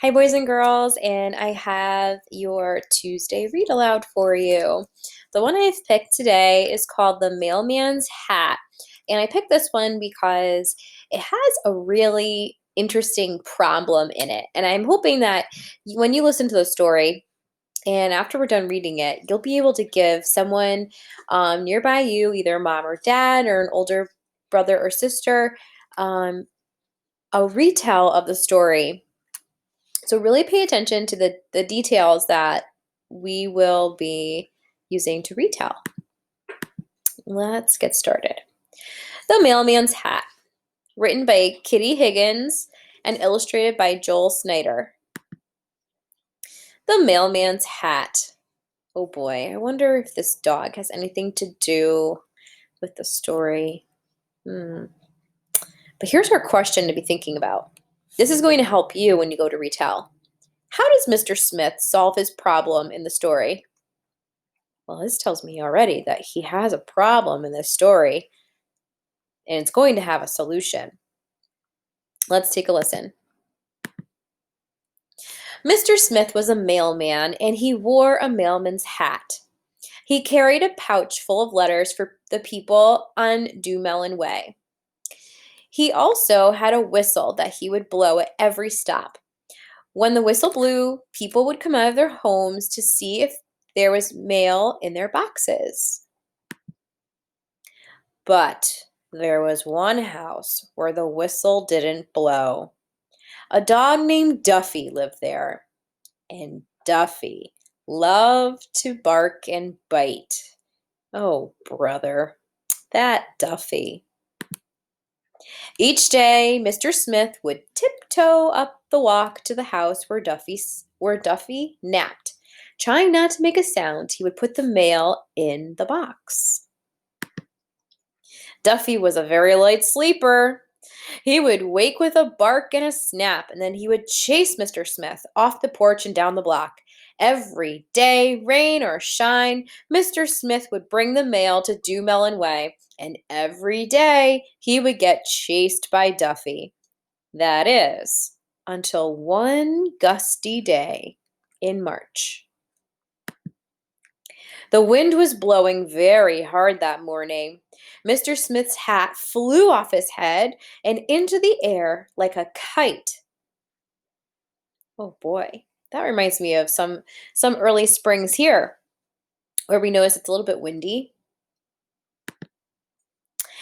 Hi, boys and girls, and I have your Tuesday read aloud for you. The one I've picked today is called The Mailman's Hat, and I picked this one because it has a really interesting problem in it. And I'm hoping that when you listen to the story, and after we're done reading it, you'll be able to give someone nearby you, either mom or dad, or an older brother or sister, um, a retell of the story. So really pay attention to the details that we will be using to retell. Let's get started. The Mailman's Hat, written by Kitty Higgins and illustrated by Joel Snyder. The Mailman's Hat. Oh boy, I wonder if this dog has anything to do with the story. But here's our question to be thinking about. This is going to help you when you go to retell. How does Mr. Smith solve his problem in the story? Well, this tells me already that he has a problem in this story, and it's going to have a solution. Let's take a listen. Mr. Smith was a mailman, and he wore a mailman's hat. He carried a pouch full of letters for the people on Dewmelon Way. He also had a whistle that he would blow at every stop. When the whistle blew, people would come out of their homes to see if there was mail in their boxes. But there was one house where the whistle didn't blow. A dog named Duffy lived there, and Duffy loved to bark and bite. Oh, brother, that Duffy. Each day, Mr. Smith would tiptoe up the walk to the house where Duffy napped. Trying not to make a sound, he would put the mail in the box. Duffy was a very light sleeper. He would wake with a bark and a snap, and then he would chase Mr. Smith off the porch and down the block. Every day, rain or shine, Mr. Smith would bring the mail to Dewmelon Way, and every day he would get chased by Duffy. That is, until one gusty day in March. The wind was blowing very hard that morning. Mr. Smith's hat flew off his head and into the air like a kite. Oh boy, that reminds me of some early springs here where we notice it's a little bit windy.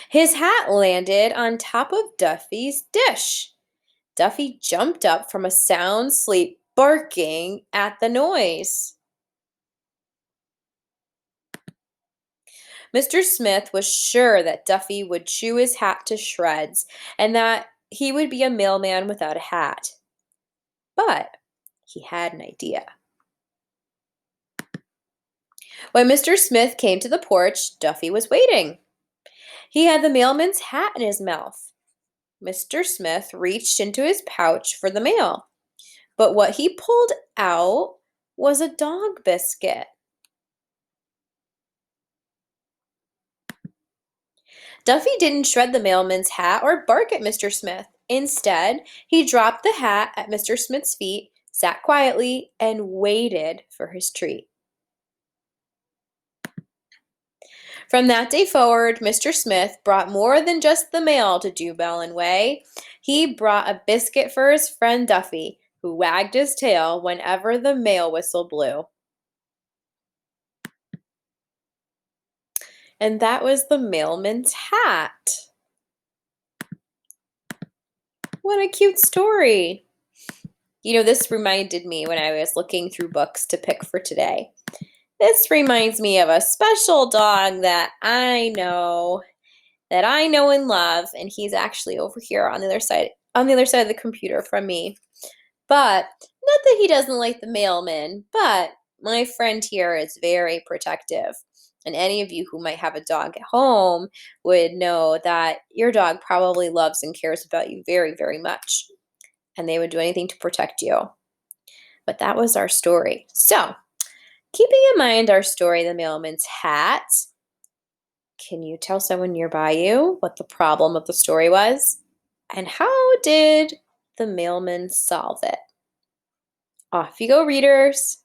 His hat landed on top of Duffy's dish. Duffy jumped up from a sound sleep, barking at the noise. Mr. Smith was sure that Duffy would chew his hat to shreds and that he would be a mailman without a hat. But he had an idea. When Mr. Smith came to the porch, Duffy was waiting. He had the mailman's hat in his mouth. Mr. Smith reached into his pouch for the mail, but what he pulled out was a dog biscuit. Duffy didn't shred the mailman's hat or bark at Mr. Smith. Instead, he dropped the hat at Mr. Smith's feet, sat quietly, and waited for his treat. From that day forward, Mr. Smith brought more than just the mail to Dewmelon Way. He brought a biscuit for his friend Duffy, who wagged his tail whenever the mail whistle blew. And that was the mailman's hat. What a cute story. This reminded me when I was looking through books to pick for today. This reminds me of a special dog that I know and love, and he's actually over here on the other side of the computer from me. But not that he doesn't like the mailman, but my friend here is very protective. And any of you who might have a dog at home would know that your dog probably loves and cares about you very, very much. And they would do anything to protect you. But that was our story. So, keeping in mind our story, The Mailman's Hat, can you tell someone nearby you what the problem of the story was? And how did the mailman solve it? Off you go, readers.